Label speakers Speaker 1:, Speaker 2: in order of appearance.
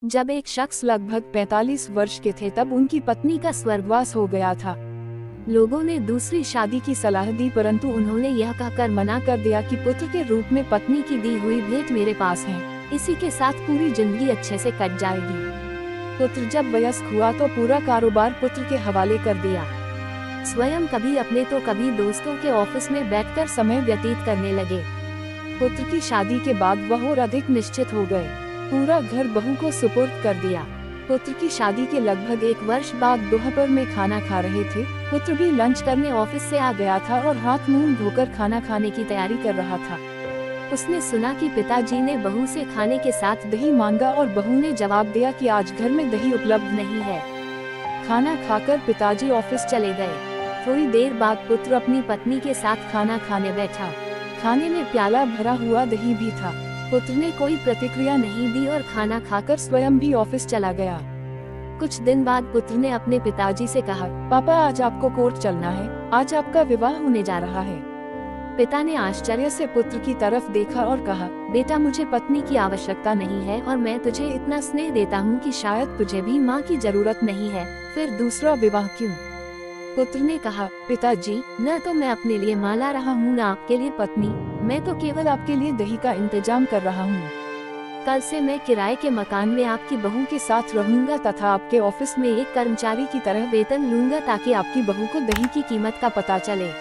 Speaker 1: जब एक शख्स लगभग 45 वर्ष के थे तब उनकी पत्नी का स्वर्गवास हो गया था। लोगों ने दूसरी शादी की सलाह दी, परंतु उन्होंने यह कहकर मना कर दिया कि पुत्र के रूप में पत्नी की दी हुई भेंट मेरे पास है, इसी के साथ पूरी जिंदगी अच्छे से कट जाएगी। पुत्र जब वयस्क हुआ तो पूरा कारोबार पुत्र के हवाले कर दिया। स्वयं कभी अपने तो कभी दोस्तों के ऑफिस में बैठकर समय व्यतीत करने लगे। पुत्र की शादी के बाद वह और अधिक निश्चित हो गए। पूरा घर बहू को सुपुर्द कर दिया। पुत्र की शादी के लगभग 1 वर्ष बाद दोपहर में खाना खा रहे थे। पुत्र भी लंच करने ऑफिस से आ गया था और हाथ मुंह धोकर खाना खाने की तैयारी कर रहा था। उसने सुना कि पिताजी ने बहू से खाने के साथ दही मांगा और बहू ने जवाब दिया कि आज घर में दही उपलब्ध नहीं है। खाना खाकर पिताजी ऑफिस चले गए। थोड़ी देर बाद पुत्र अपनी पत्नी के साथ खाना खाने बैठा। खाने में प्याला भरा हुआ दही भी था। पुत्र ने कोई प्रतिक्रिया नहीं दी और खाना खाकर स्वयं भी ऑफिस चला गया। कुछ दिन बाद पुत्र ने अपने पिताजी से कहा, पापा आज आपको कोर्ट चलना है, आज आपका विवाह होने जा रहा है। पिता ने आश्चर्य से पुत्र की तरफ देखा और कहा, बेटा मुझे पत्नी की आवश्यकता नहीं है और मैं तुझे इतना स्नेह देता हूँ कि शायद तुझे भी माँ की जरूरत नहीं है, फिर दूसरा विवाह क्यों? पुत्र ने कहा, पिताजी न तो मैं अपने लिए माँ ला रहा हूँ न आपके लिए पत्नी, मैं तो केवल आपके लिए दही का इंतजाम कर रहा हूँ। कल से मैं किराए के मकान में आपकी बहू के साथ रहूंगा तथा आपके ऑफिस में एक कर्मचारी की तरह वेतन लूंगा ताकि आपकी बहू को दही की कीमत का पता चले।